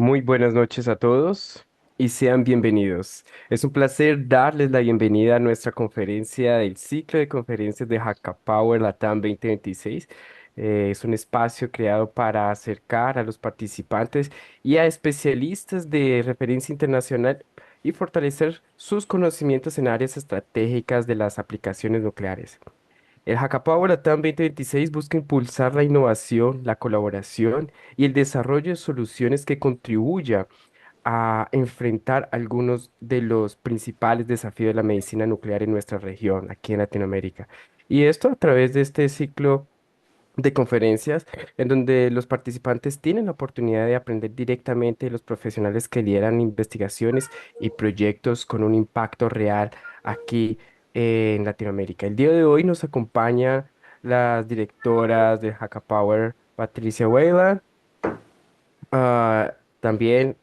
Muy buenas noches a todos y sean bienvenidos. Es un placer darles la bienvenida a nuestra conferencia del ciclo de conferencias de Hackapower Latam 2026. Es un espacio creado para acercar a los participantes y a especialistas de referencia internacional y fortalecer sus conocimientos en áreas estratégicas de las aplicaciones nucleares. El Hackapower Latam 2026 busca impulsar la innovación, la colaboración y el desarrollo de soluciones que contribuya a enfrentar algunos de los principales desafíos de la medicina nuclear en nuestra región, aquí en Latinoamérica. Y esto a través de este ciclo de conferencias en donde los participantes tienen la oportunidad de aprender directamente de los profesionales que lideran investigaciones y proyectos con un impacto real aquí en Latinoamérica. El día de hoy nos acompaña las directoras de Hackapower, Patricia Weyland. También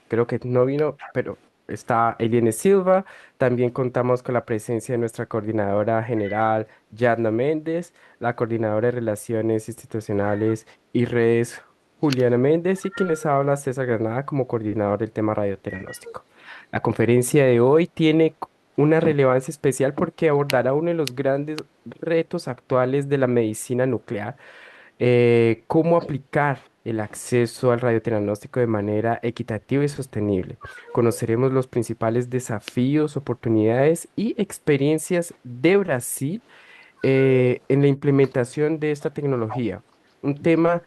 creo que no vino, pero está Eliane Silva. También contamos con la presencia de nuestra coordinadora general, Yadna Méndez, la coordinadora de Relaciones Institucionales y Redes, Juliana Méndez, y quien les habla, César Granada, como coordinador del tema radioteragnóstico. La conferencia de hoy tiene una relevancia especial porque abordará uno de los grandes retos actuales de la medicina nuclear, cómo aplicar el acceso al radiodiagnóstico de manera equitativa y sostenible. Conoceremos los principales desafíos, oportunidades y experiencias de Brasil en la implementación de esta tecnología. Un tema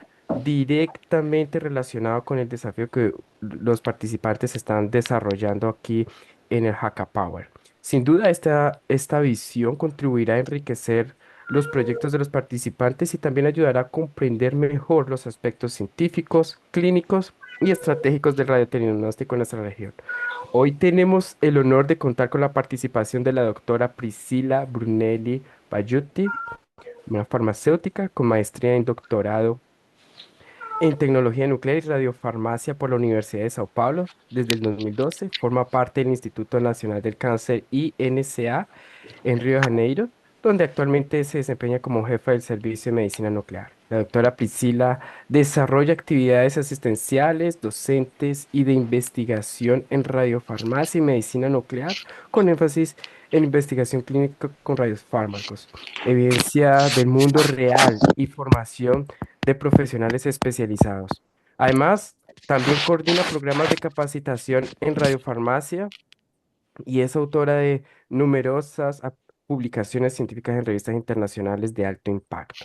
directamente relacionado con el desafío que los participantes están desarrollando aquí en el Hackapower. Sin duda, esta visión contribuirá a enriquecer los proyectos de los participantes y también ayudará a comprender mejor los aspectos científicos, clínicos y estratégicos del radiodiagnóstico en nuestra región. Hoy tenemos el honor de contar con la participación de la doctora Priscila Brunelli Bayutti, una farmacéutica con maestría en doctorado en tecnología nuclear y radiofarmacia por la Universidad de Sao Paulo. Desde el 2012 forma parte del Instituto Nacional del Cáncer INCA en Río de Janeiro, donde actualmente se desempeña como jefa del Servicio de Medicina Nuclear. La doctora Priscila desarrolla actividades asistenciales, docentes y de investigación en radiofarmacia y medicina nuclear, con énfasis en investigación clínica con radiofármacos, evidencia del mundo real y formación de profesionales especializados. Además, también coordina programas de capacitación en radiofarmacia y es autora de numerosas publicaciones científicas en revistas internacionales de alto impacto.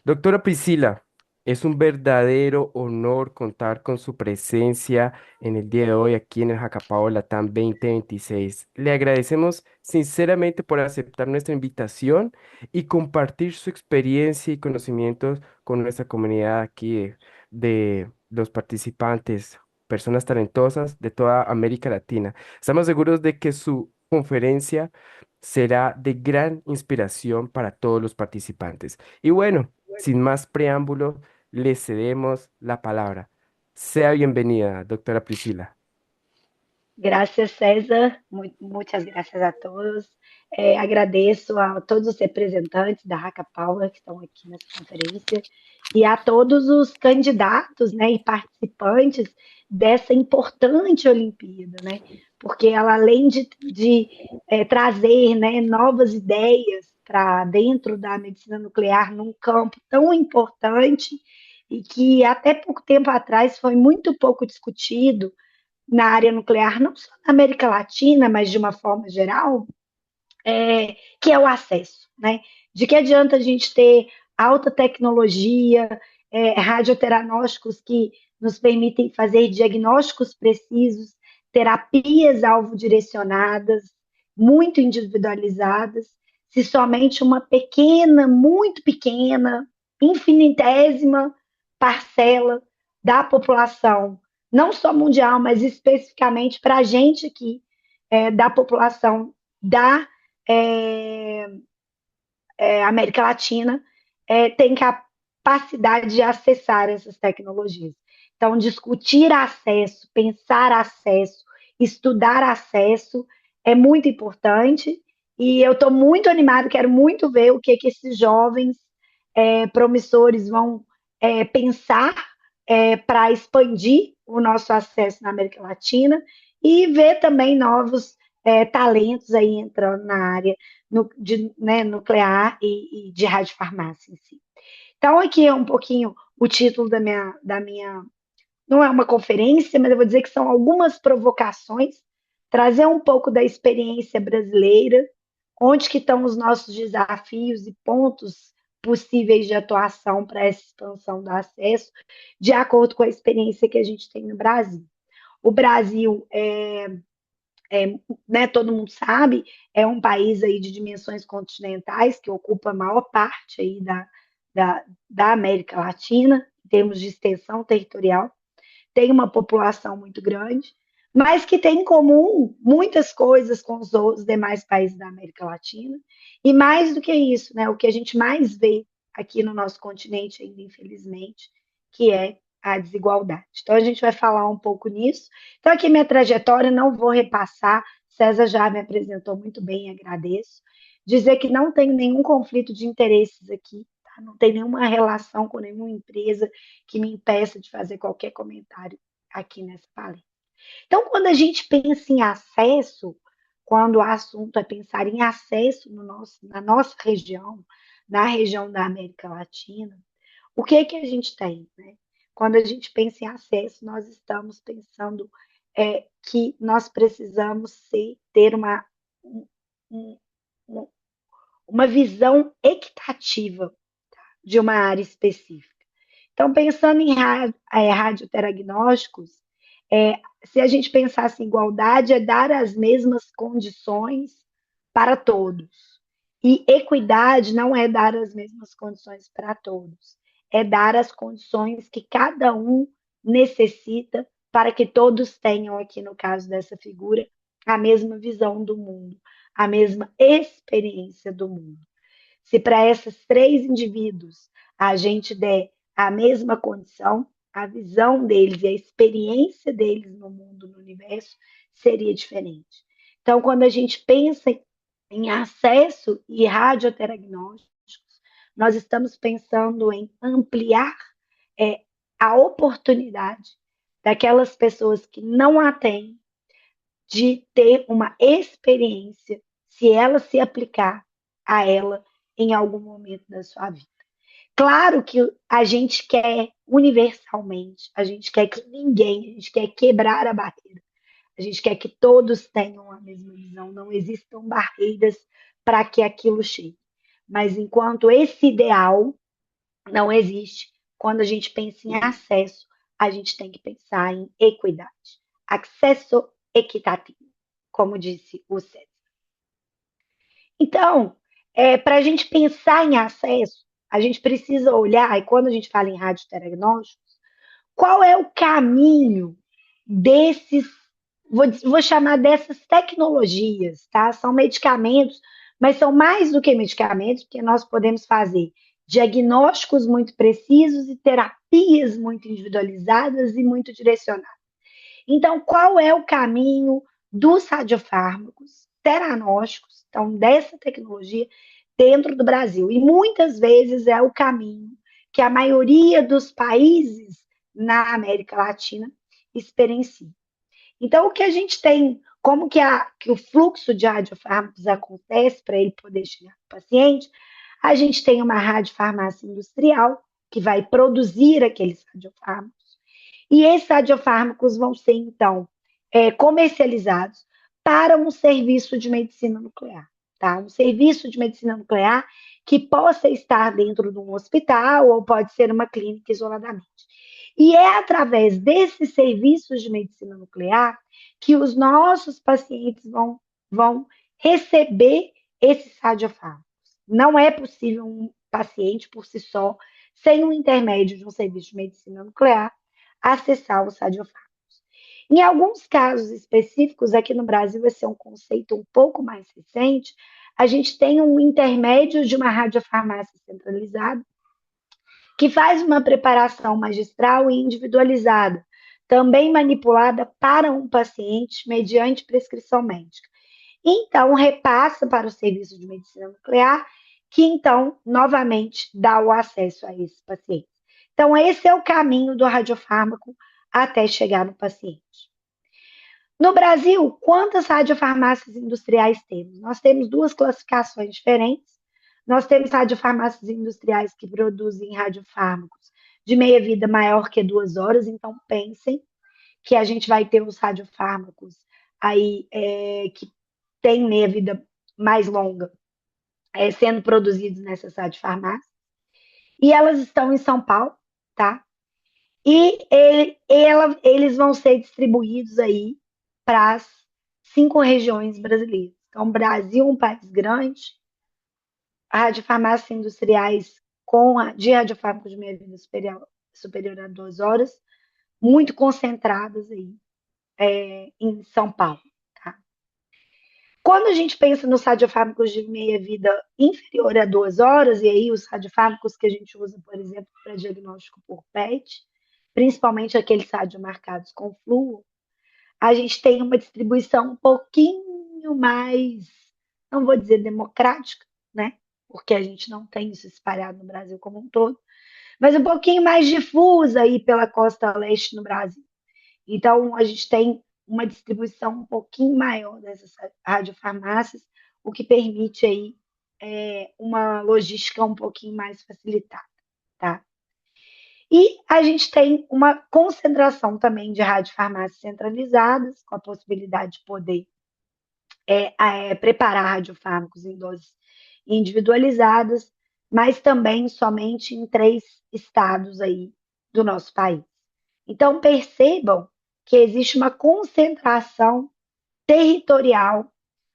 Doctora Priscila, es un verdadero honor contar con su presencia en el día de hoy aquí en el Jacapao Latam 2026. Le agradecemos sinceramente por aceptar nuestra invitación y compartir su experiencia y conocimientos con nuestra comunidad aquí de los participantes, personas talentosas de toda América Latina. Estamos seguros de que su conferencia será de gran inspiración para todos los participantes. Y bueno, sin más preámbulo, le cedemos la palabra. Sea bienvenida, doctora Priscila. Graças, César. Muitas graças a todos. Agradeço a todos os representantes da Hacker Power que estão aqui nessa conferência e a todos os candidatos, né, e participantes dessa importante Olimpíada, né? Porque ela, além de trazer, né, novas ideias para dentro da medicina nuclear num campo tão importante e que até pouco tempo atrás foi muito pouco discutido na área nuclear, não só na América Latina, mas de uma forma geral, que é o acesso, né? De que adianta a gente ter alta tecnologia, radioteragnósticos que nos permitem fazer diagnósticos precisos, terapias alvo-direcionadas, muito individualizadas, se somente uma pequena, muito pequena, infinitésima parcela da população, não só mundial, mas especificamente para a gente aqui, da população da é, América Latina, tem capacidade de acessar essas tecnologias. Então, discutir acesso, pensar acesso, estudar acesso é muito importante e eu estou muito animada, quero muito ver o que esses jovens promissores vão pensar para expandir o nosso acesso na América Latina e ver também novos talentos aí entrando na área de, né, nuclear e de radiofarmácia em si. Então, aqui é um pouquinho o título da minha. Não é uma conferência, mas eu vou dizer que são algumas provocações, trazer um pouco da experiência brasileira, onde que estão os nossos desafios e pontos possíveis de atuação para essa expansão do acesso, de acordo com a experiência que a gente tem no Brasil. O Brasil, né, todo mundo sabe, é um país aí de dimensões continentais, que ocupa a maior parte aí da América Latina, em termos de extensão territorial, tem uma população muito grande, mas que tem em comum muitas coisas com os demais países da América Latina. E mais do que isso, né, o que a gente mais vê aqui no nosso continente, ainda infelizmente, que é a desigualdade. Então, a gente vai falar um pouco nisso. Então, aqui minha trajetória, não vou repassar, César já me apresentou muito bem, agradeço. Dizer que não tenho nenhum conflito de interesses aqui, tá? Não tem nenhuma relação com nenhuma empresa que me impeça de fazer qualquer comentário aqui nessa palestra. Então, quando a gente pensa em acesso, quando o assunto é pensar em acesso na nossa região, na região da América Latina, o que é que a gente tem, né? Quando a gente pensa em acesso, nós estamos pensando que nós precisamos ter um, um, uma visão equitativa de uma área específica. Então, pensando em radioteragnósticos, se a gente pensasse em igualdade, é dar as mesmas condições para todos. E equidade não é dar as mesmas condições para todos, é dar as condições que cada um necessita para que todos tenham, aqui no caso dessa figura, a mesma visão do mundo, a mesma experiência do mundo. Se para esses três indivíduos a gente der a mesma condição, a visão deles e a experiência deles no mundo, no universo, seria diferente. Então, quando a gente pensa em acesso e radioteragnósticos, nós estamos pensando em ampliar a oportunidade daquelas pessoas que não a têm de ter uma experiência, se ela se aplicar a ela em algum momento da sua vida. Claro que a gente quer universalmente, a gente quer que ninguém, a gente quer quebrar a barreira, a gente quer que todos tenham a mesma visão, não existam barreiras para que aquilo chegue. Mas enquanto esse ideal não existe, quando a gente pensa em acesso, a gente tem que pensar em equidade. Acesso equitativo, como disse o César. Então, para a gente pensar em acesso, a gente precisa olhar, e quando a gente fala em radioteragnósticos, qual é o caminho desses, vou chamar dessas tecnologias, tá? São medicamentos, mas são mais do que medicamentos, porque nós podemos fazer diagnósticos muito precisos e terapias muito individualizadas e muito direcionadas. Então, qual é o caminho dos radiofármacos teranósticos, então, dessa tecnologia, dentro do Brasil? E muitas vezes é o caminho que a maioria dos países na América Latina experiencia. Então, o que a gente tem, como que o fluxo de radiofármacos acontece para ele poder chegar ao paciente? A gente tem uma radiofarmácia industrial que vai produzir aqueles radiofármacos. E esses radiofármacos vão ser, então, comercializados para um serviço de medicina nuclear. Tá? Um serviço de medicina nuclear que possa estar dentro de um hospital ou pode ser uma clínica isoladamente. E é através desses serviços de medicina nuclear que os nossos pacientes vão receber esses radiofármacos. Não é possível um paciente por si só, sem o intermédio de um serviço de medicina nuclear, acessar os radiofármacos. Em alguns casos específicos, aqui no Brasil, esse é um conceito um pouco mais recente, a gente tem um intermédio de uma radiofarmácia centralizada que faz uma preparação magistral e individualizada, também manipulada para um paciente mediante prescrição médica. Então, repassa para o serviço de medicina nuclear, que então, novamente, dá o acesso a esse paciente. Então, esse é o caminho do radiofármaco até chegar no paciente. No Brasil, quantas radiofarmácias industriais temos? Nós temos duas classificações diferentes. Nós temos radiofarmácias industriais que produzem radiofármacos de meia-vida maior que 2 horas, então pensem que a gente vai ter os radiofármacos aí que têm meia-vida mais longa sendo produzidos nessas radiofarmácias. E elas estão em São Paulo, tá? Eles vão ser distribuídos aí para as 5 regiões brasileiras. Então, o Brasil é um país grande, radiofarmácias industriais de radiofármacos de meia-vida superior a 2 horas, muito concentradas aí em São Paulo. Tá? Quando a gente pensa nos radiofármacos de meia-vida inferior a 2 horas, e aí os radiofármacos que a gente usa, por exemplo, para diagnóstico por PET, principalmente aqueles radiomarcados com flúor, a gente tem uma distribuição um pouquinho mais, não vou dizer democrática, né? Porque a gente não tem isso espalhado no Brasil como um todo, mas um pouquinho mais difusa aí pela costa leste no Brasil. Então, a gente tem uma distribuição um pouquinho maior dessas radiofarmácias, o que permite aí uma logística um pouquinho mais facilitada, tá? E a gente tem uma concentração também de radiofarmácias centralizadas, com a possibilidade de poder preparar radiofármacos em doses individualizadas, mas também somente em 3 estados aí do nosso país. Então, percebam que existe uma concentração territorial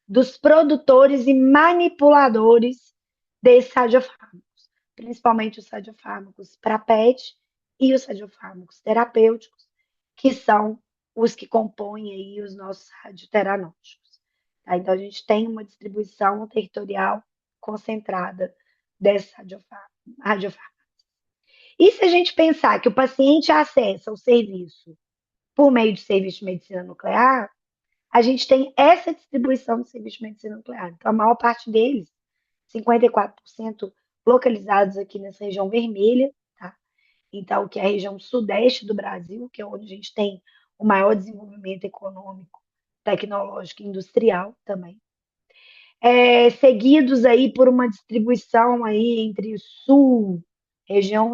dos produtores e manipuladores desses radiofármacos, principalmente os radiofármacos para PET e os radiofármacos terapêuticos, que são os que compõem aí os nossos radioteranósticos. Tá? Então, a gente tem uma distribuição territorial concentrada desses radiofármacos. E se a gente pensar que o paciente acessa o serviço por meio do serviço de medicina nuclear, a gente tem essa distribuição do serviço de medicina nuclear. Então, a maior parte deles, 54%, localizados aqui nessa região vermelha, tá? Então, que é a região sudeste do Brasil, que é onde a gente tem o maior desenvolvimento econômico, tecnológico e industrial também. Seguidos aí por uma distribuição aí entre sul, região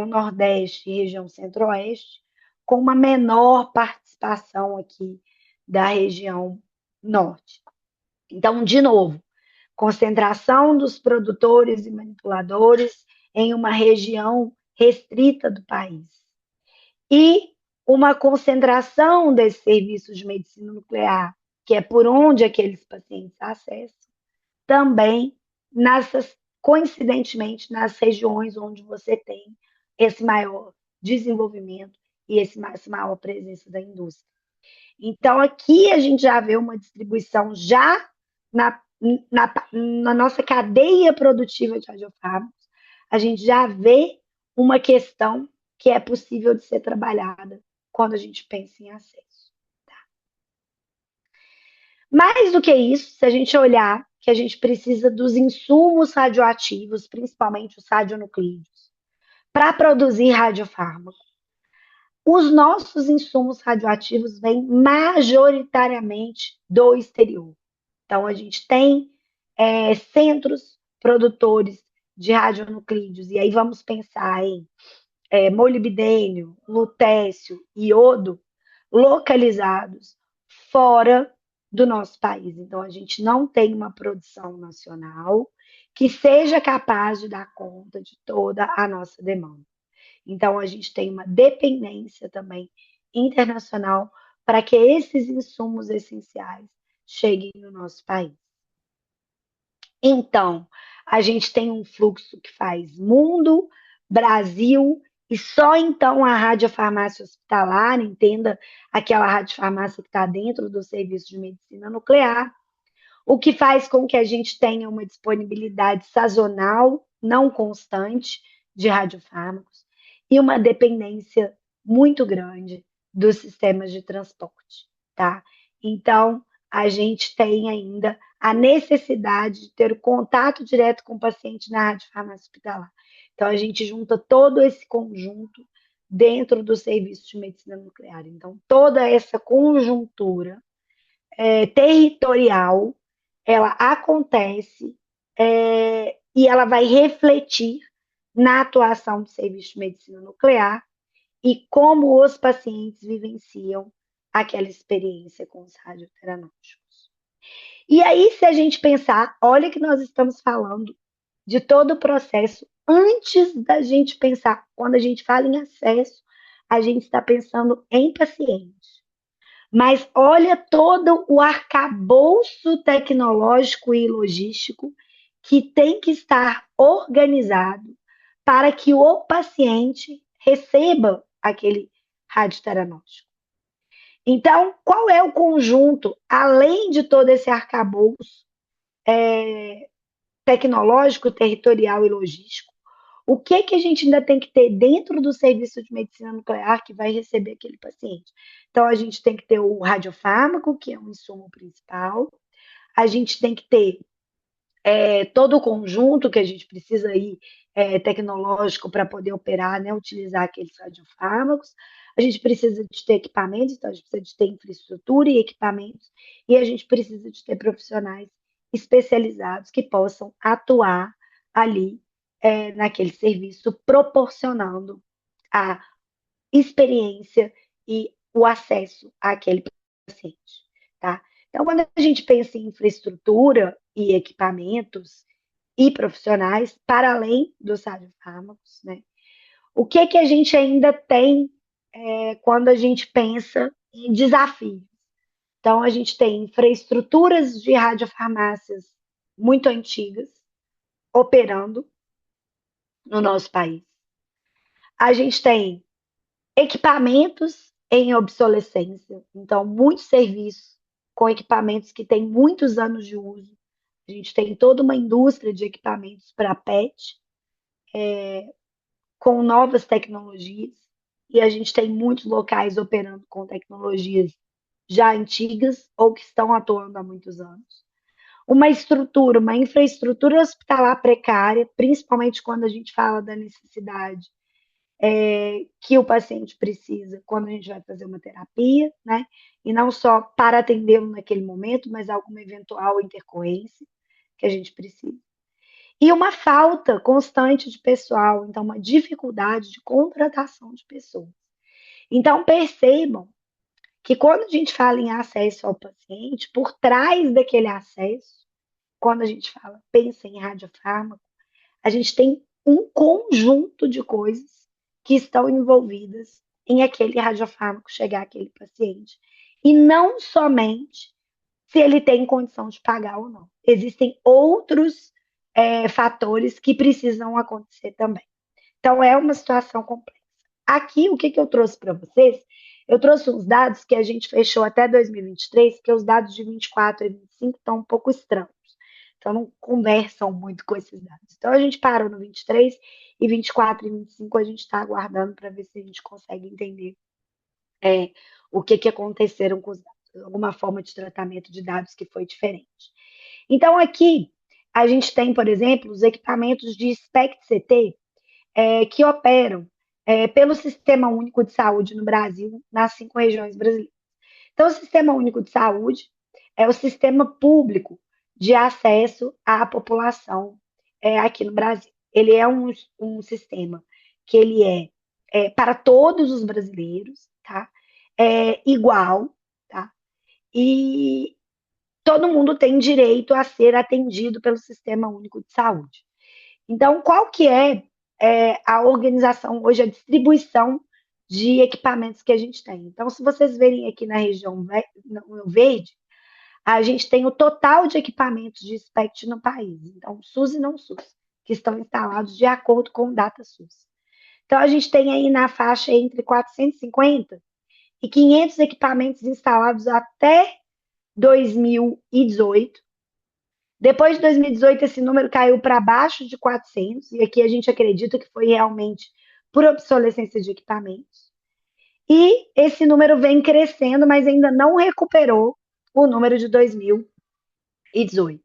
nordeste e região centro-oeste, com uma menor participação aqui da região norte. Então, de novo, concentração dos produtores e manipuladores em uma região restrita do país. E uma concentração desses serviços de medicina nuclear, que é por onde aqueles pacientes acessam, também coincidentemente nas regiões onde você tem esse maior desenvolvimento e essa maior presença da indústria. Então, aqui a gente já vê uma distribuição já na nossa cadeia produtiva de radiofármacos, a gente já vê uma questão que é possível de ser trabalhada quando a gente pensa em acesso. Tá? Mais do que isso, se a gente olhar que a gente precisa dos insumos radioativos, principalmente os radionuclídeos, para produzir radiofármaco, os nossos insumos radioativos vêm majoritariamente do exterior. Então, a gente tem centros produtores de radionuclídeos, e aí vamos pensar em molibdênio, lutécio, iodo, localizados fora do nosso país. Então, a gente não tem uma produção nacional que seja capaz de dar conta de toda a nossa demanda. Então, a gente tem uma dependência também internacional para que esses insumos essenciais cheguem no nosso país. Então, a gente tem um fluxo que faz mundo, Brasil, e só então a radiofarmácia hospitalar, entenda aquela radiofarmácia que está dentro do serviço de medicina nuclear, o que faz com que a gente tenha uma disponibilidade sazonal, não constante, de radiofármacos, e uma dependência muito grande dos sistemas de transporte, tá? Então, a gente tem ainda a necessidade de ter o contato direto com o paciente na radiofarmácia hospitalar. Então, a gente junta todo esse conjunto dentro do serviço de medicina nuclear. Então, toda essa conjuntura territorial, ela acontece e ela vai refletir na atuação do serviço de medicina nuclear e como os pacientes vivenciam aquela experiência com os radioteranósticos. E aí, se a gente pensar, olha que nós estamos falando de todo o processo antes da gente pensar. Quando a gente fala em acesso, a gente está pensando em paciente. Mas olha todo o arcabouço tecnológico e logístico que tem que estar organizado para que o paciente receba aquele radioteranóstico. Então, qual é o conjunto, além de todo esse arcabouço tecnológico, territorial e logístico? O que, que a gente ainda tem que ter dentro do serviço de medicina nuclear que vai receber aquele paciente? Então, a gente tem que ter o radiofármaco, que é o insumo principal, a gente tem que ter todo o conjunto que a gente precisa aí tecnológico para poder operar, né, utilizar aqueles radiofármacos. A gente precisa de ter equipamentos, então a gente precisa de ter infraestrutura e equipamentos, e a gente precisa de ter profissionais especializados que possam atuar ali naquele serviço, proporcionando a experiência e o acesso àquele paciente, tá? Então, quando a gente pensa em infraestrutura e equipamentos e profissionais, para além dos radiofármacos, né? O que que a gente ainda tem quando a gente pensa em desafios? Então, a gente tem infraestruturas de radiofarmácias muito antigas operando no nosso país. A gente tem equipamentos em obsolescência, então muitos serviços com equipamentos que têm muitos anos de uso. A gente tem toda uma indústria de equipamentos para PET com novas tecnologias e a gente tem muitos locais operando com tecnologias já antigas ou que estão atuando há muitos anos. Uma estrutura, uma infraestrutura hospitalar precária, principalmente quando a gente fala da necessidade que o paciente precisa quando a gente vai fazer uma terapia, né? E não só para atendê-lo naquele momento, mas alguma eventual intercorrência que a gente precisa. E uma falta constante de pessoal, então uma dificuldade de contratação de pessoas. Então percebam que quando a gente fala em acesso ao paciente, por trás daquele acesso, quando a gente fala, pensa em radiofármaco, a gente tem um conjunto de coisas que estão envolvidas em aquele radiofármaco chegar àquele paciente. E não somente se ele tem condição de pagar ou não. Existem outros fatores que precisam acontecer também. Então, é uma situação complexa. Aqui, o que, que eu trouxe para vocês? Eu trouxe uns dados que a gente fechou até 2023, que os dados de 24 e 25 estão um pouco estranhos. Então, não conversam muito com esses dados. Então, a gente parou no 23 e 24 e 25 a gente está aguardando para ver se a gente consegue entender o que, que aconteceram com os dados, alguma forma de tratamento de dados que foi diferente. Então, aqui, a gente tem, por exemplo, os equipamentos de SPECT-CT que operam pelo Sistema Único de Saúde no Brasil, nas 5 regiões brasileiras. Então, o Sistema Único de Saúde é o sistema público de acesso à população aqui no Brasil. Ele é um sistema que ele para todos os brasileiros, tá? Igual, tá? E todo mundo tem direito a ser atendido pelo Sistema Único de Saúde. Então, qual que a organização hoje, a distribuição de equipamentos que a gente tem? Então, se vocês verem aqui na região no verde, a gente tem o total de equipamentos de SPECT no país, então SUS e não SUS, que estão instalados de acordo com o DataSUS. Então, a gente tem aí na faixa entre 450 e 500 equipamentos instalados até 2018. Depois de 2018, esse número caiu para baixo de 400, e aqui a gente acredita que foi realmente por obsolescência de equipamentos. E esse número vem crescendo, mas ainda não recuperou o número de 2018.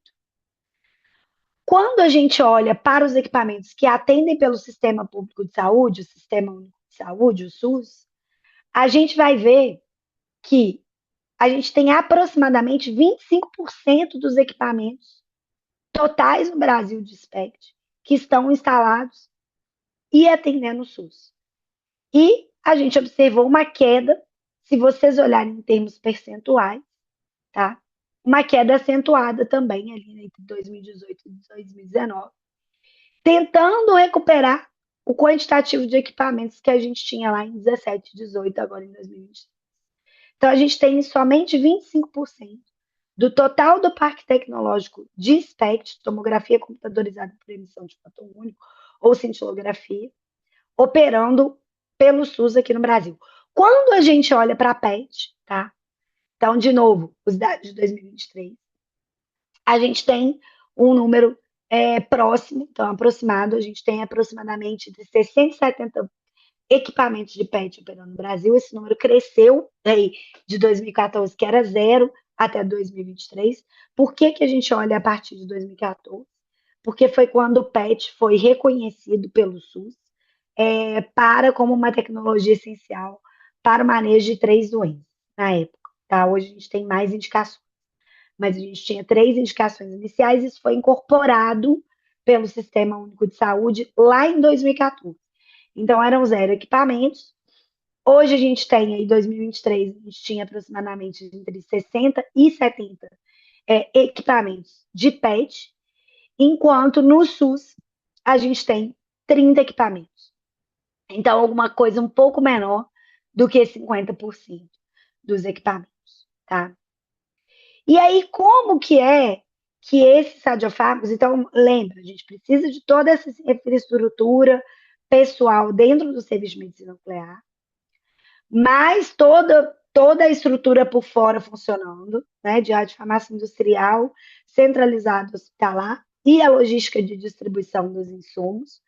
Quando a gente olha para os equipamentos que atendem pelo Sistema Público de Saúde, o Sistema Único de Saúde, o SUS, a gente vai ver que a gente tem aproximadamente 25% dos equipamentos totais no Brasil de SPECT que estão instalados e atendendo o SUS. E a gente observou uma queda, se vocês olharem em termos percentuais, tá? Uma queda acentuada também ali entre 2018 e 2019, tentando recuperar o quantitativo de equipamentos que a gente tinha lá em 17, 18, agora em 2020. Então, a gente tem somente 25% do total do parque tecnológico de SPECT, tomografia computadorizada por emissão de fóton único, ou cintilografia, operando pelo SUS aqui no Brasil. Quando a gente olha para a PET, tá? Então, de novo, os dados de 2023, a gente tem um número próximo, então aproximado, a gente tem aproximadamente de 670 equipamentos de PET operando no Brasil. Esse número cresceu aí de 2014, que era zero, até 2023. Por que, que a gente olha a partir de 2014? Porque foi quando o PET foi reconhecido pelo SUS para como uma tecnologia essencial para o manejo de 3 doenças na época. Tá? Hoje a gente tem mais indicações, mas a gente tinha 3 indicações iniciais e isso foi incorporado pelo Sistema Único de Saúde lá em 2014. Então eram zero equipamentos. Hoje a gente tem, aí, em 2023, a gente tinha aproximadamente entre 60 e 70 equipamentos de PET, enquanto no SUS a gente tem 30 equipamentos. Então, alguma coisa um pouco menor do que 50% dos equipamentos, tá? E aí, como que é que esses radiofármacos... Então, lembra, a gente precisa de toda essa infraestrutura pessoal dentro do serviço de medicina nuclear, mas toda a estrutura por fora funcionando, né, de radiofarmácia industrial, centralizado hospitalar e a logística de distribuição dos insumos,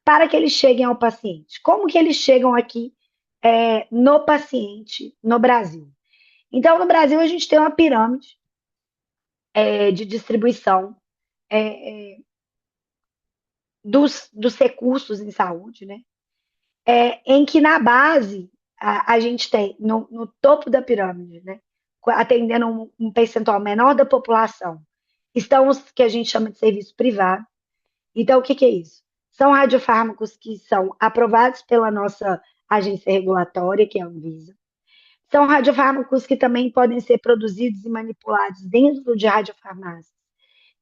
para que eles cheguem ao paciente. Como que eles chegam aqui no paciente no Brasil? Então, no Brasil, a gente tem uma pirâmide de distribuição dos recursos em saúde, né? Em que na base a gente tem, no topo da pirâmide, né? Atendendo um percentual menor da população, estão os que a gente chama de serviço privado. Então, o que, que é isso? São radiofármacos que são aprovados pela nossa agência regulatória, que é a Anvisa. São radiofármacos que também podem ser produzidos e manipulados dentro de radiofarmácias,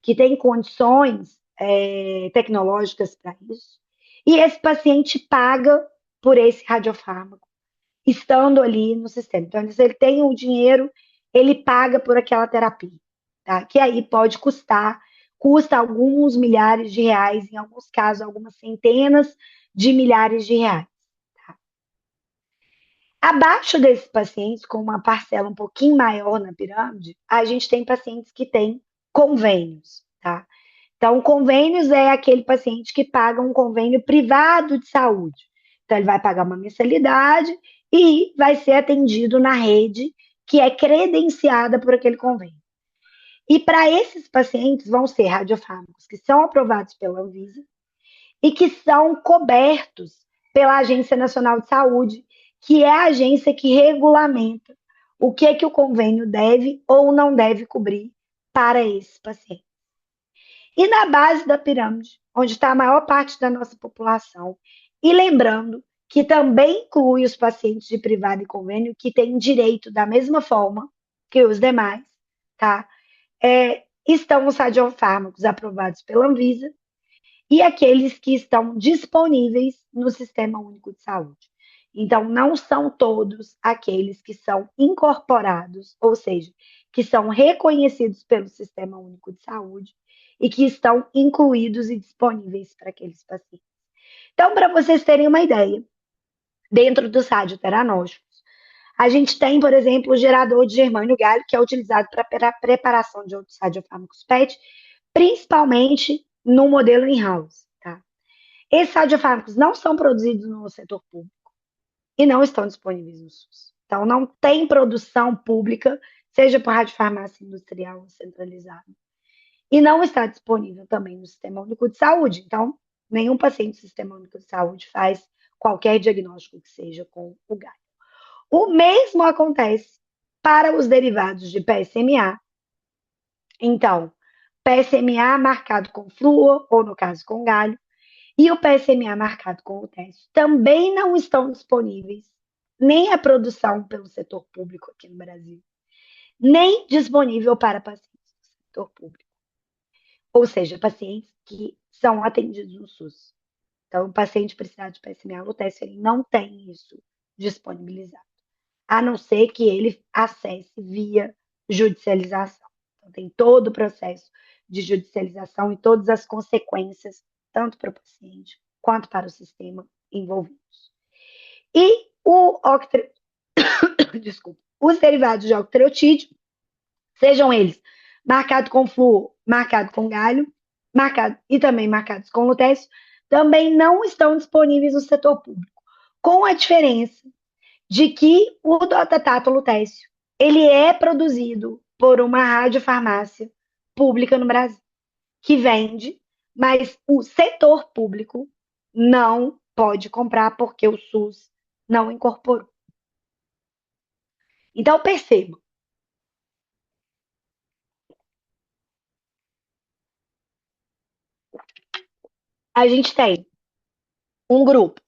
que têm condições tecnológicas para isso. E esse paciente paga por esse radiofármaco, estando ali no sistema. Então, se ele tem o dinheiro, ele paga por aquela terapia, tá? Que aí pode custa alguns milhares de reais, em alguns casos, algumas centenas de milhares de reais. Tá? Abaixo desses pacientes, com uma parcela um pouquinho maior na pirâmide, a gente tem pacientes que têm convênios, tá? Então, convênios é aquele paciente que paga um convênio privado de saúde. Então, ele vai pagar uma mensalidade e vai ser atendido na rede que é credenciada por aquele convênio. E para esses pacientes vão ser radiofármacos que são aprovados pela Anvisa e que são cobertos pela Agência Nacional de Saúde, que é a agência que regulamenta o que o convênio deve ou não deve cobrir para esses pacientes. E na base da pirâmide, onde está a maior parte da nossa população, e lembrando que também inclui os pacientes de privado e convênio que têm direito da mesma forma que os demais, tá? Estão os radiofármacos aprovados pela Anvisa e aqueles que estão disponíveis no Sistema Único de Saúde. Então, não são todos aqueles que são incorporados, ou seja, que são reconhecidos pelo Sistema Único de Saúde e que estão incluídos e disponíveis para aqueles pacientes. Então, para vocês terem uma ideia, dentro dos radioteranósticos, a gente tem, por exemplo, o gerador de germânio galho, que é utilizado para a preparação de outros radiofármacos PET, principalmente no modelo in-house. Tá? Esses radiofármacos não são produzidos no setor público e não estão disponíveis no SUS. Então, não tem produção pública, seja por radiofarmácia industrial ou centralizada. e não está disponível também no Sistema Único de Saúde. Então, nenhum paciente do Sistema Único de Saúde faz qualquer diagnóstico que seja com o galho. O mesmo acontece para os derivados de PSMA. Então, PSMA marcado com flúor, ou no caso com galho, e o PSMA marcado com lutécio também não estão disponíveis, nem a produção pelo setor público aqui no Brasil, nem disponível para pacientes do setor público, ou seja, pacientes que são atendidos no SUS. Então, o paciente precisar de PSMA lutécio, ele não tem isso disponibilizado, a não ser que ele acesse via judicialização. Então, tem todo o processo de judicialização e todas as consequências, tanto para o paciente quanto para o sistema envolvidos. E desculpa, os derivados de octreotídeo, sejam eles marcado com flúor, marcado com galho, marcado e também marcados com lutécio, também não estão disponíveis no setor público, com a diferença de que o dotatato lutécio ele é produzido por uma radiofarmácia pública no Brasil, que vende, mas o setor público não pode comprar porque o SUS não incorporou. Então, perceba, a gente tem um grupo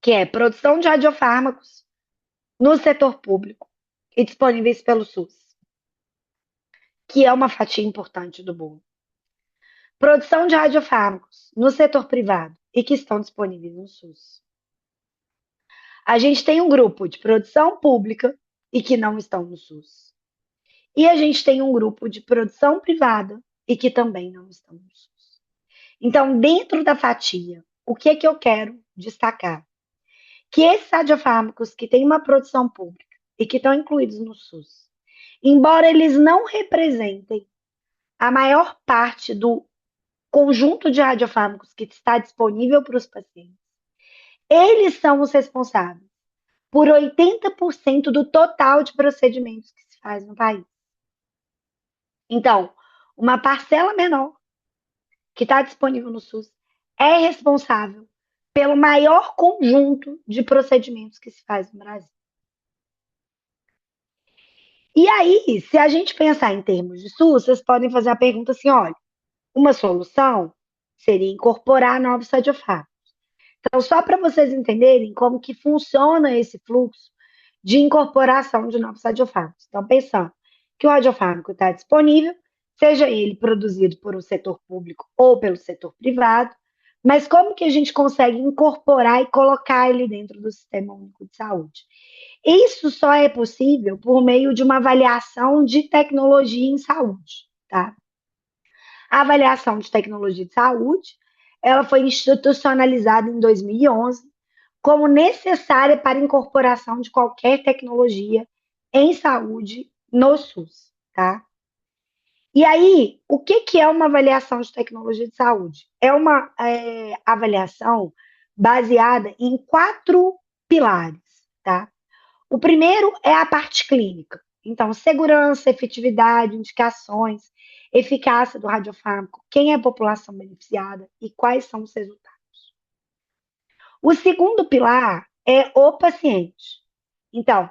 que é produção de radiofármacos no setor público e disponíveis pelo SUS, que é uma fatia importante do bolo. Produção de radiofármacos no setor privado e que estão disponíveis no SUS. A gente tem um grupo de produção pública e que não estão no SUS. E a gente tem um grupo de produção privada e que também não estão no SUS. Então, dentro da fatia, o que é que eu quero destacar? Que esses radiofármacos que têm uma produção pública e que estão incluídos no SUS, embora eles não representem a maior parte do conjunto de radiofármacos que está disponível para os pacientes, eles são os responsáveis por 80% do total de procedimentos que se faz no país. Então, uma parcela menor que está disponível no SUS é responsável pelo maior conjunto de procedimentos que se faz no Brasil. E aí, se a gente pensar em termos de SUS, vocês podem fazer a pergunta assim: olha, uma solução seria incorporar novos radiofármacos. Então, só para vocês entenderem como que funciona esse fluxo de incorporação de novos radiofármacos. Então, pensando que o radiofármaco está disponível, seja ele produzido por um setor público ou pelo setor privado, mas como que a gente consegue incorporar e colocar ele dentro do Sistema Único de Saúde? Isso só é possível por meio de uma avaliação de tecnologia em saúde, tá? A avaliação de tecnologia de saúde, ela foi institucionalizada em 2011 como necessária para a incorporação de qualquer tecnologia em saúde no SUS, tá? E aí, o que, que é uma avaliação de tecnologia de saúde? É uma avaliação baseada em 4 pilares, tá? O primeiro é a parte clínica. Então, segurança, efetividade, indicações, eficácia do radiofármaco, quem é a população beneficiada e quais são os resultados. O segundo pilar é o paciente. Então,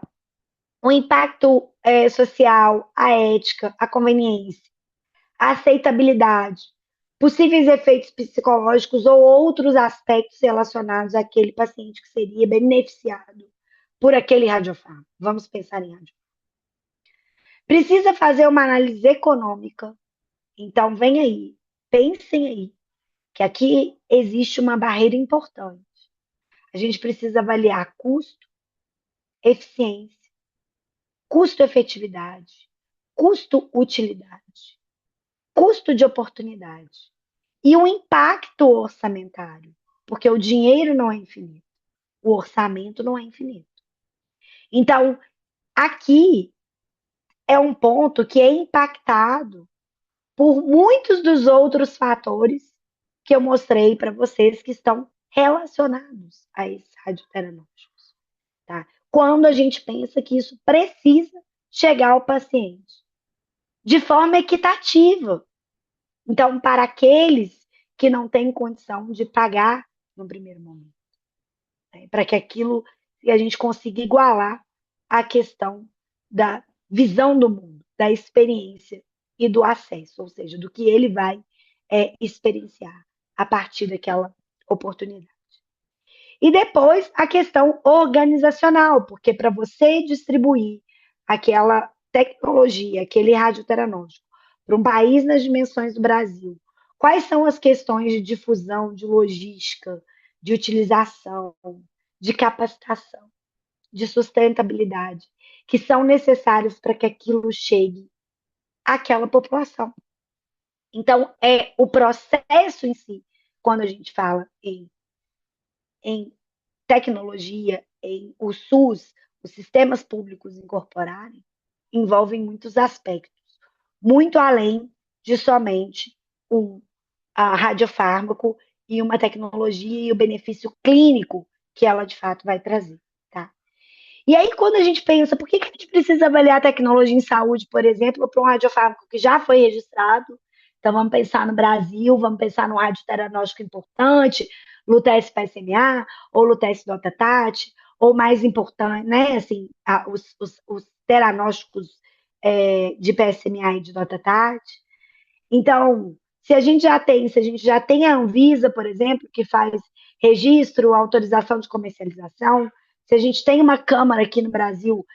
o impacto social, a ética, a conveniência, a aceitabilidade, possíveis efeitos psicológicos ou outros aspectos relacionados àquele paciente que seria beneficiado por aquele radiofármaco. Vamos pensar em radiofármaco. Precisa fazer uma análise econômica. Então, vem aí, pensem aí, que aqui existe uma barreira importante. A gente precisa avaliar custo, eficiência, custo-efetividade, custo-utilidade, custo de oportunidade e o impacto orçamentário, porque o dinheiro não é infinito, o orçamento não é infinito. Então, aqui é um ponto que é impactado por muitos dos outros fatores que eu mostrei para vocês que estão relacionados a esses radioteranósticos, tá? Quando a gente pensa que isso precisa chegar ao paciente de forma equitativa. Então, para aqueles que não têm condição de pagar no primeiro momento, né? Para que aquilo e a gente consiga igualar a questão da visão do mundo, da experiência e do acesso, ou seja, do que ele vai experienciar a partir daquela oportunidade. E depois a questão organizacional, porque para você distribuir aquela tecnologia, aquele radioteranóstico, para um país nas dimensões do Brasil, quais são as questões de difusão, de logística, de utilização, de capacitação, de sustentabilidade, que são necessários para que aquilo chegue àquela população. Então, é o processo em si, quando a gente fala em tecnologia, em o SUS, os sistemas públicos incorporarem, envolvem muitos aspectos, muito além de somente um radiofármaco e uma tecnologia e o benefício clínico que ela de fato vai trazer, tá? E aí, quando a gente pensa, por que a gente precisa avaliar a tecnologia em saúde, por exemplo, para um radiofármaco que já foi registrado? Então, vamos pensar no Brasil, vamos pensar num radioteranóstico importante, Lutece PSMA, ou Lutece Dotatat, ou mais importante, né, assim, os teranósticos de PSMA e de Dotatat. Então, se a gente já tem a Anvisa, por exemplo, que faz registro, autorização de comercialização, se a gente tem uma Câmara aqui no Brasil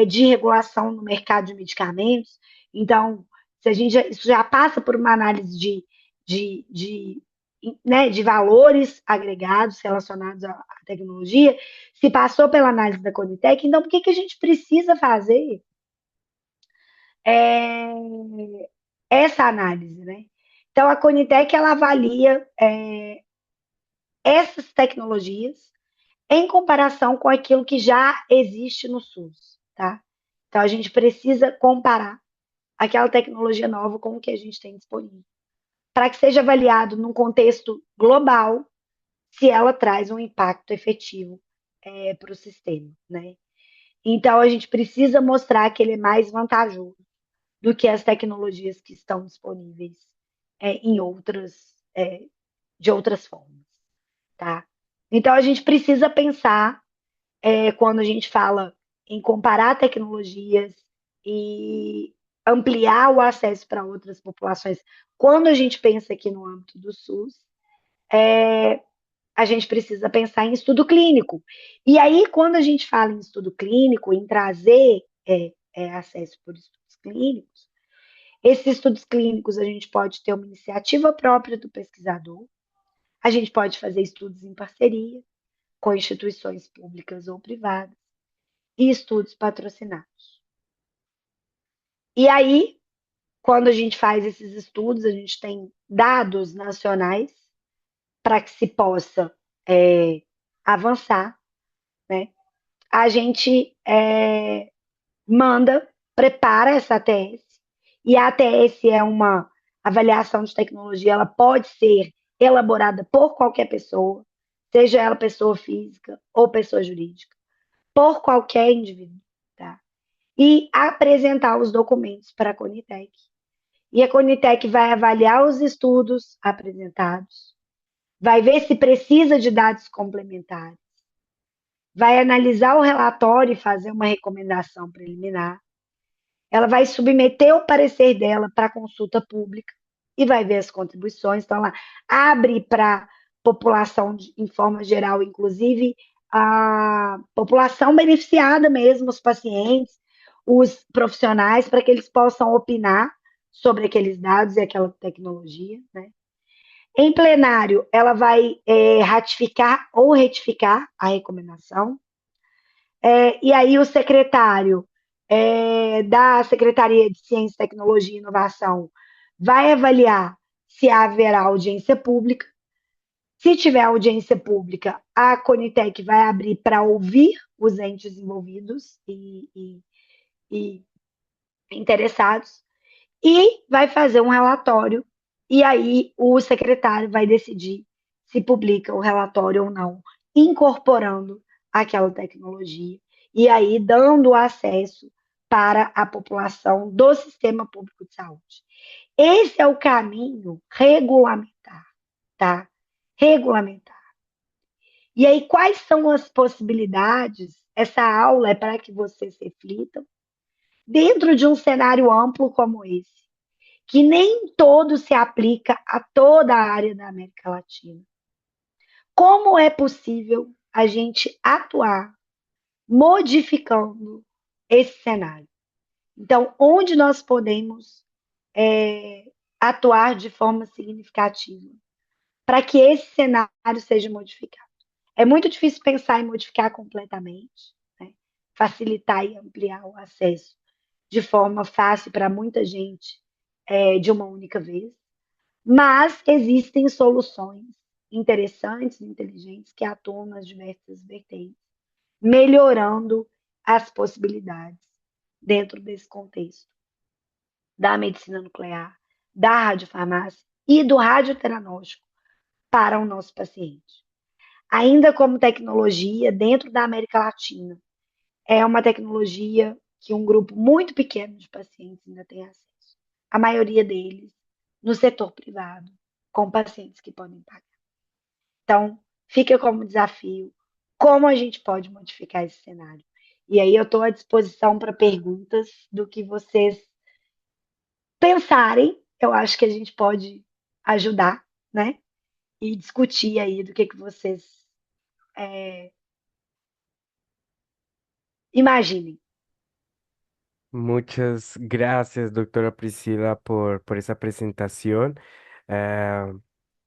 de regulação no mercado de medicamentos, então, se a gente isso já passa por uma análise de, né, de valores agregados relacionados à tecnologia, se passou pela análise da Conitec, então por que a gente precisa fazer é, essa análise, né? Então, a Conitec ela avalia essas tecnologias em comparação com aquilo que já existe no SUS, tá? Então, a gente precisa comparar aquela tecnologia nova com o que a gente tem disponível, para que seja avaliado num contexto global se ela traz um impacto efetivo para o sistema, né? Então, a gente precisa mostrar que ele é mais vantajoso do que as tecnologias que estão disponíveis em de outras formas, tá? Então a gente precisa pensar quando a gente fala em comparar tecnologias e ampliar o acesso para outras populações. Quando a gente pensa aqui no âmbito do SUS, a gente precisa pensar em estudo clínico. E aí, quando a gente fala em estudo clínico, em trazer acesso por estudos clínicos, esses estudos clínicos a gente pode ter uma iniciativa própria do pesquisador, a gente pode fazer estudos em parceria com instituições públicas ou privadas e estudos patrocinados. E aí, quando a gente faz esses estudos, a gente tem dados nacionais para que se possa avançar, né? A gente prepara essa ATS, e a ATS é uma avaliação de tecnologia, ela pode ser elaborada por qualquer pessoa, seja ela pessoa física ou pessoa jurídica, por qualquer indivíduo, tá? E apresentar os documentos para a Conitec. E a Conitec vai avaliar os estudos apresentados, vai ver se precisa de dados complementares, vai analisar o relatório e fazer uma recomendação preliminar. Ela vai submeter o parecer dela para consulta pública e vai ver as contribuições. Então, ela abre para a população em forma geral, inclusive a população beneficiada mesmo, os pacientes, os profissionais, para que eles possam opinar sobre aqueles dados e aquela tecnologia, né? Em plenário, ela vai ratificar ou retificar a recomendação. E aí o secretário da Secretaria de Ciência, Tecnologia e Inovação vai avaliar se haverá audiência pública. Se tiver audiência pública, a Conitec vai abrir para ouvir os entes envolvidos e interessados e vai fazer um relatório. E aí o secretário vai decidir se publica o relatório ou não, incorporando aquela tecnologia e aí dando acesso para a população do sistema público de saúde. Esse é o caminho regulamentar, tá? Regulamentar. E aí, quais são as possibilidades? Essa aula é para que vocês reflitam dentro de um cenário amplo como esse, que nem todo se aplica a toda a área da América Latina. Como é possível a gente atuar modificando esse cenário? Então, onde nós podemos atuar de forma significativa para que esse cenário seja modificado? É muito difícil pensar em modificar completamente, né? Facilitar e ampliar o acesso de forma fácil para muita gente de uma única vez, mas existem soluções interessantes, inteligentes, que atuam nas diversas vertentes, melhorando as possibilidades dentro desse contexto da medicina nuclear, da radiofarmácia e do radioteranóstico para o nosso paciente. Ainda como tecnologia, dentro da América Latina, é uma tecnologia que um grupo muito pequeno de pacientes ainda tem acesso. A maioria deles no setor privado, com pacientes que podem pagar. Então, fica como desafio como a gente pode modificar esse cenário. E aí eu estou à disposição para perguntas do que vocês pensarem. Eu acho que a gente pode ajudar, né? E discutir aí do que vocês imaginem. Muchas gracias, doctora Priscila, por esa presentación. Eh,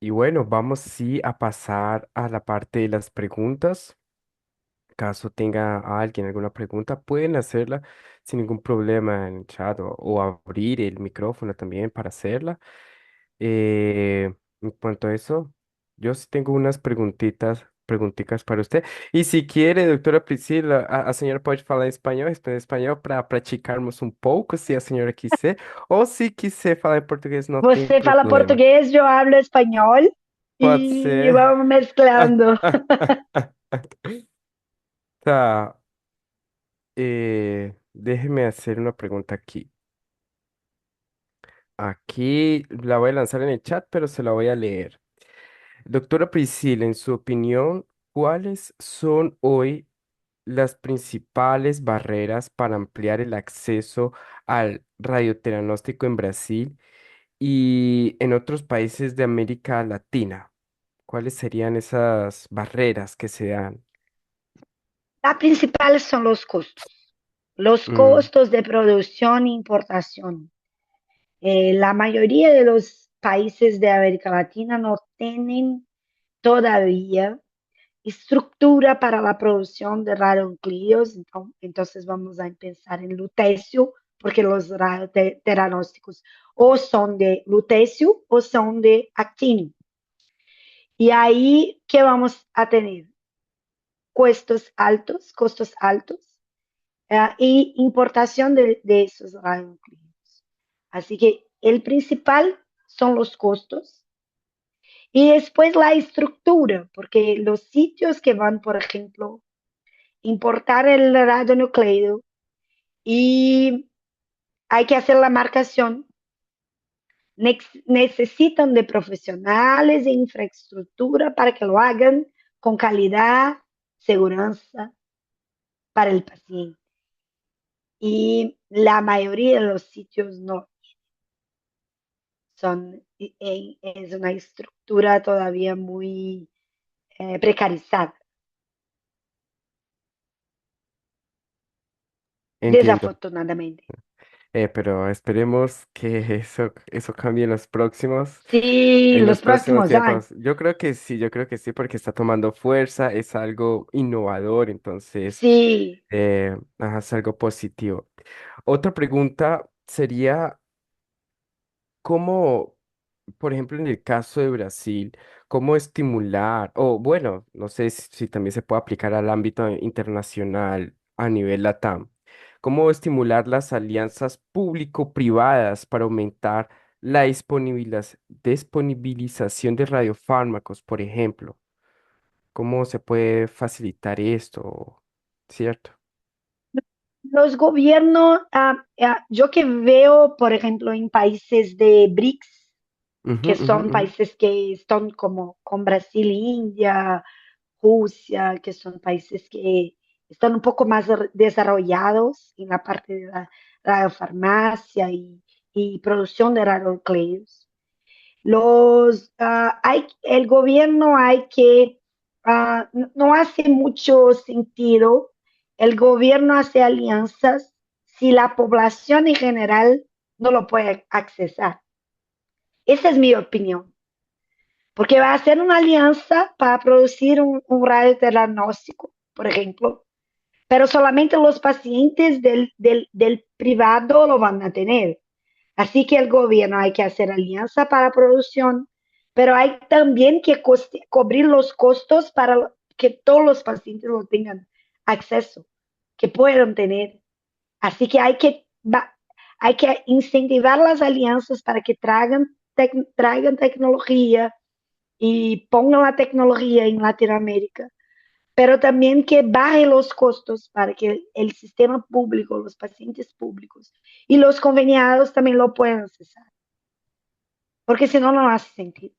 y bueno, vamos sí a pasar a la parte de las preguntas. Caso tenga alguien alguna pregunta, pueden hacerla sin ningún problema en el chat o abrir el micrófono también para hacerla. En cuanto a eso, yo sí tengo unas preguntitas para usted. Y si quiere, doutora Priscila, a senhora pode falar em espanhol para praticarmos um pouco, se a senhora quiser, ou se quiser falar em português, não tem Você fala problema. português, eu hablo espanhol Pode e ser. vamos mesclando. Tá, déjeme hacer una pregunta aquí. Aquí la voy a lanzar en el chat, pero se la voy a leer. Doctora Priscila, en su opinión, ¿cuáles son hoy las principales barreras para ampliar el acceso al radioteragnóstico en Brasil y en otros países de América Latina? ¿Cuáles serían esas barreras que se dan? Las principales son los Mm, costos de producción e importación. La mayoría de los países de América Latina no tienen todavía estructura para la producción de radionuclidos, entonces vamos a pensar en lutecio, porque los radioteranósticos o son de lutecio o son de actínio. Y ahí, ¿qué vamos a tener? Costos altos y importación de esos radionuclidos. Así que el principal son los costos y después la estructura, porque los sitios que van, por ejemplo, importar el radionucleido y hay que hacer la marcación, necesitan de profesionales e infraestructura para que lo hagan con calidad, seguridad para el paciente. Y la mayoría de los sitios no son, es una estructura todavía muy precarizada, entiendo. desafortunadamente. Pero esperemos que eso cambie Sí, en los los próximos próximos años. tiempos. Yo creo que sí, porque está tomando fuerza, es algo innovador, entonces Sí, ajá, es algo positivo. Otra pregunta sería, ¿cómo, por ejemplo, en el caso de Brasil, cómo estimular, o bueno, no sé si también se puede aplicar al ámbito internacional a nivel LATAM, cómo estimular las alianzas público-privadas para aumentar la disponibilización de radiofármacos, por ejemplo? ¿Cómo se puede facilitar esto? ¿Cierto? los gobiernos, yo que veo, por ejemplo, en países de BRICS, Ujú, que ujú, son ujú. países que están como con Brasil e India, Rusia, que son países que están un poco más desarrollados en la parte de la radiofarmacia y producción de radionucleidos. El gobierno hay que, no hace mucho sentido, el gobierno hace alianzas si la población en general no lo puede accesar. Esa es mi opinión, porque va a ser una alianza para producir un radiodiagnóstico, por ejemplo, pero solamente los pacientes del privado lo van a tener. Así que el gobierno hay que hacer alianza para producción, pero hay también que cubrir los costos para que todos los pacientes lo tengan acceso, que puedan tener. Así que hay que incentivar las alianzas para que traigan tecnología y pongan la tecnología en Latinoamérica, pero también que baje los costos para que el sistema público, los pacientes públicos y los conveniados también lo puedan accesar, porque si no, no hace sentido.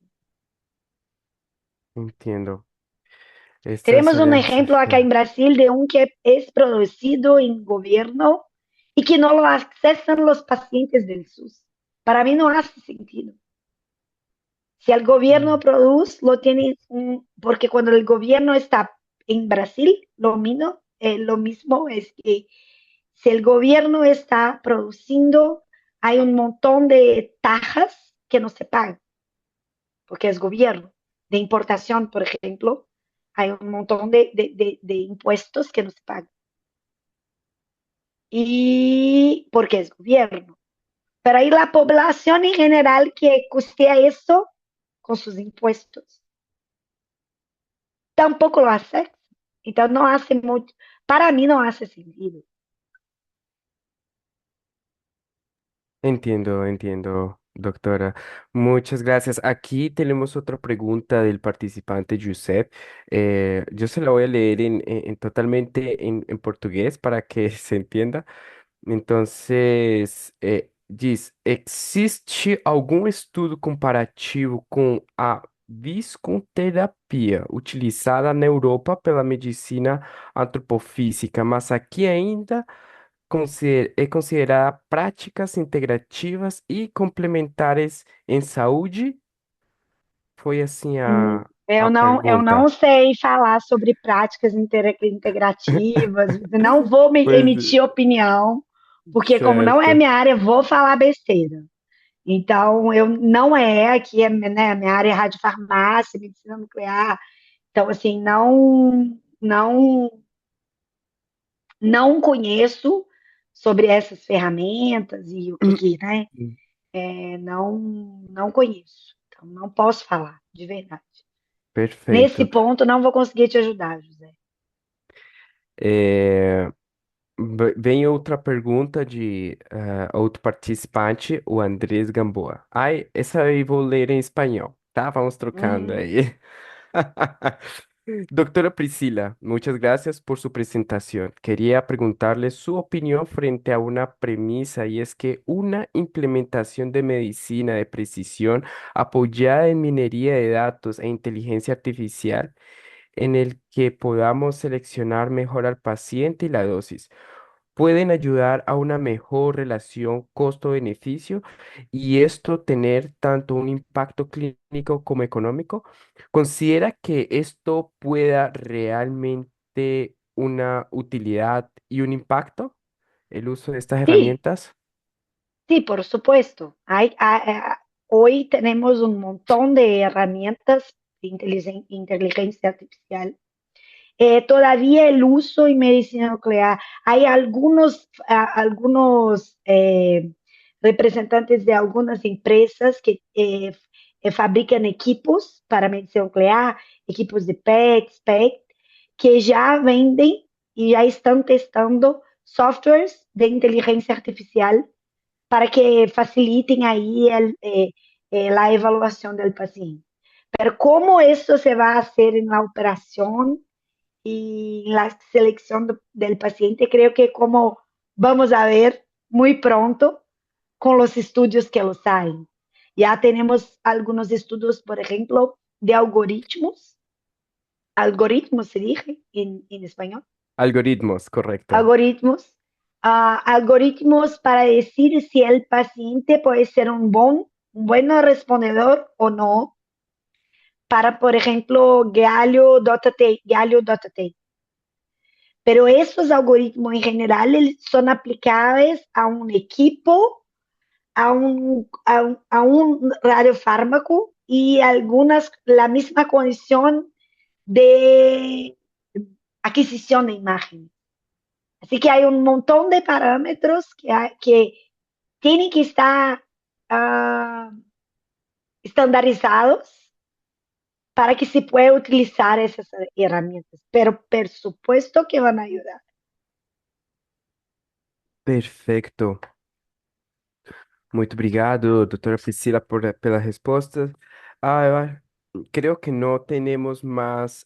Entiendo. Estas Tenemos un alianzas. ejemplo acá en Brasil de un que es producido en gobierno y que no lo accesan los pacientes del SUS. Para mí no hace sentido. Si el gobierno Mm, produce, lo tiene, porque cuando el gobierno está en Brasil, lo mismo es que si el gobierno está produciendo, hay un montón de tajas que no se pagan, porque es gobierno. De importación, por ejemplo, hay un montón de impuestos que no se pagan. Y porque es gobierno. Pero hay la población en general que costea eso con sus impuestos. Tampoco lo hace. Entonces no hace mucho, para mí no hace sentido. entiendo, entiendo, doctora. Muchas gracias. Aquí tenemos otra pregunta del participante Josep. Yo se la voy a leer totalmente en portugués para que se entienda. Entonces, diz: existe algum estudo comparativo com a viscoterapia utilizada na Europa pela medicina antropofísica, mas aqui ainda é considerada práticas integrativas e complementares em saúde? Foi assim a Eu não pergunta. sei falar sobre práticas integrativas, não vou me Pois, emitir opinião, porque como não é certo. minha área, vou falar besteira. Então, eu não é aqui, né, minha área é radiofarmácia, medicina nuclear. Então, assim, não conheço sobre essas ferramentas e o que, né? Não conheço. Então, não posso falar, de verdade. Nesse Perfeito. ponto, não vou conseguir te ajudar, José. É, vem outra pergunta de outro participante, o Andrés Gamboa. Ai, essa aí vou ler em espanhol, tá? Vamos trocando Uhum. aí. Doctora Priscila, muchas gracias por su presentación. Quería preguntarle su opinión frente a una premisa y es que una implementación de medicina de precisión apoyada en minería de datos e inteligencia artificial en el que podamos seleccionar mejor al paciente y la dosis pueden ayudar a una mejor relación costo-beneficio y esto tener tanto un impacto clínico como económico. ¿Considera que esto pueda realmente una utilidad y un impacto, el uso de estas Sí, herramientas? sí, por supuesto. Hoy tenemos un montón de herramientas de inteligencia artificial. Todavía el uso en medicina nuclear, hay algunos representantes de algunas empresas que fabrican equipos para medicina nuclear, equipos de PET, SPECT, que ya venden y ya están testando softwares de inteligencia artificial para que faciliten ahí la evaluación del paciente. Pero cómo eso se va a hacer en la operación y la selección del paciente, creo que como vamos a ver muy pronto con los estudios que los hay. Ya tenemos algunos estudios, por ejemplo, de algoritmos se dice en español, Algoritmos, correcto. algoritmos, algoritmos para decir si el paciente puede ser un buen respondedor o no, para, por ejemplo, Galio.t. Pero esos algoritmos en general son aplicables a un equipo, a un radiofármaco y algunas, la misma condición de adquisición de imagen. Así que hay un montón de parámetros que tienen que estar uh, estandarizados para que se pueda utilizar esas herramientas. Pero por supuesto que van a ayudar. Perfecto. Muito obrigado, doutora Priscila, pelas respostas. Ah, creo que no tenemos más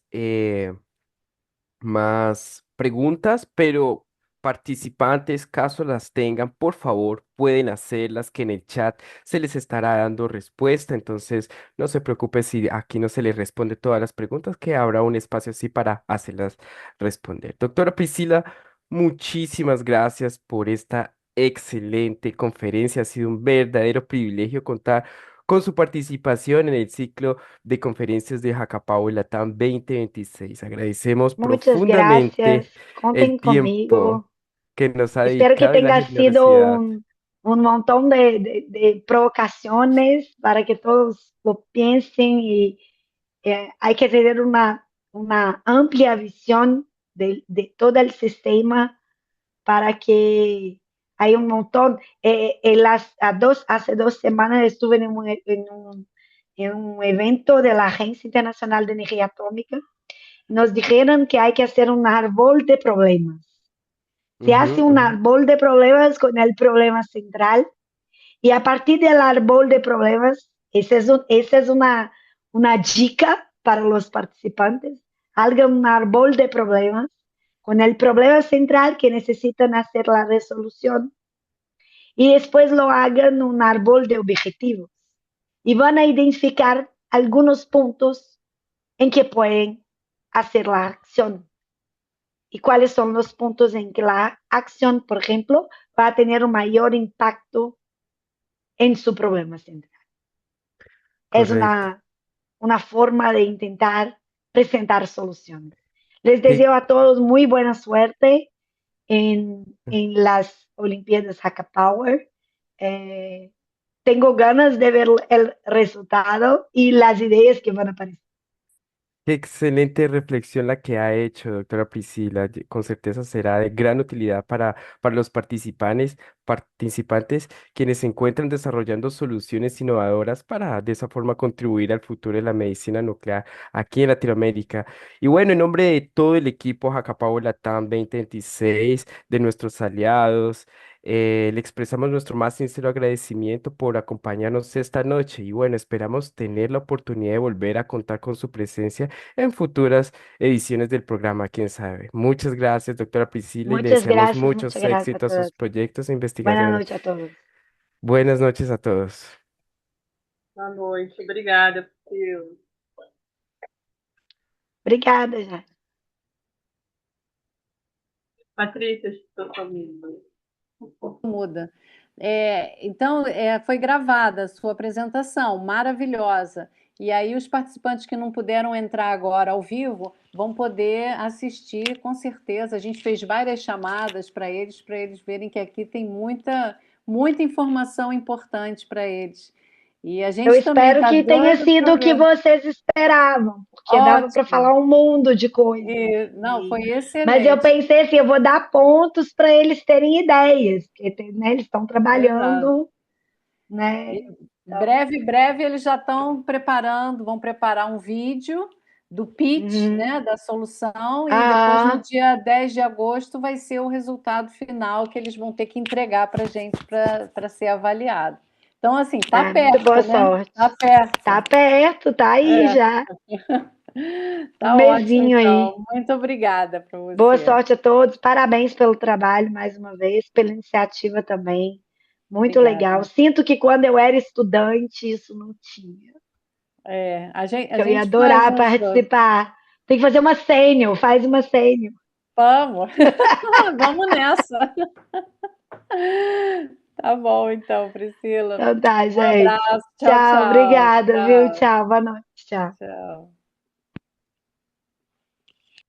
preguntas, pero participantes, caso las tengan, por favor, pueden hacerlas, que en el chat se les estará dando respuesta. Entonces, no se preocupe si aquí no se les responde todas las preguntas, que habrá un espacio así para hacerlas responder. Doctora Priscila, muchísimas gracias por esta excelente conferencia. Ha sido un verdadero privilegio contar con su participación en el ciclo de conferencias de Jacapao y Latam 2026. Agradecemos Muchas gracias. profundamente el Contem tiempo conmigo. que nos ha Espero que dedicado y la tenga sido generosidad. un montón de provocaciones para que todos lo piensen y hay que tener una amplia visión de todo el sistema para que hay un montón. Hace 2 semanas estuve en un evento de la Agencia Internacional de Energía Atómica. Nos dijeron que hay que hacer un árbol de problemas. Se hace Ujú, un ujú. árbol de problemas con el problema central y a partir del árbol de problemas, esa es una dica para los participantes, hagan un árbol de problemas con el problema central que necesitan hacer la resolución y después lo hagan un árbol de objetivos y van a identificar algunos puntos en que pueden hacer la acción y cuáles son los puntos en que la acción, por ejemplo, va a tener un mayor impacto en su problema central. Es Correcto. una forma de intentar presentar soluciones. Les Qué, deseo a todos muy buena suerte en las Olimpiadas Haka Power. Eh, tengo ganas de ver el resultado y las ideas que van a aparecer. Qué excelente reflexión la que ha hecho, doctora Priscila. Con certeza será de gran utilidad para los participantes quienes se encuentran desarrollando soluciones innovadoras para de esa forma contribuir al futuro de la medicina nuclear aquí en Latinoamérica. Y bueno, en nombre de todo el equipo Jacapao Latam 2026, de nuestros aliados, le expresamos nuestro más sincero agradecimiento por acompañarnos esta noche. Y bueno, esperamos tener la oportunidad de volver a contar con su presencia en futuras ediciones del programa, quién sabe. Muchas gracias, doctora Priscila, y le deseamos Muchas muchos gracias a éxitos a sus todos. proyectos e Buenas investigaciones. noches a todos. Buenas noches a todos. Boa noite, obrigada, Priscila. Obrigada, já. Patrícia, estou comigo. Muda. Então, foi gravada a sua apresentação, maravilhosa. E aí, os participantes que não puderam entrar agora ao vivo vão poder assistir, com certeza. A gente fez várias chamadas para eles verem que aqui tem muita informação importante para eles. E a Eu gente também espero está que tenha doido sido para o que ver. vocês esperavam, porque dava para Ótimo. falar um mundo de coisas. Não, foi Mas eu excelente. pensei assim, eu vou dar pontos para eles terem ideias, porque né, eles estão Exato. trabalhando, né? Então, Breve eles já estão preparando, vão preparar um vídeo do pitch, né, da solução, e depois no dia 10 de agosto vai ser o resultado final que eles vão ter que entregar para a gente para ser avaliado. Então, assim, tá muito boa perto, né? sorte. Tá perto. Tá perto, tá aí É. já. Tá Um ótimo, mesinho aí. então. Muito obrigada para Boa você. sorte a todos. Parabéns pelo trabalho mais uma vez, pela iniciativa também. Muito legal. Obrigada. Sinto que quando eu era estudante isso não tinha. A Eu ia gente faz adorar uns. participar. Tem que fazer uma sênior, faz uma sênior. Vamos! Vamos nessa! Tá bom, então, Priscila. Então tá, Um gente. abraço. Tchau, Tchau, tchau. obrigada, viu? Tchau, Tchau, boa noite. Tchau. tchau.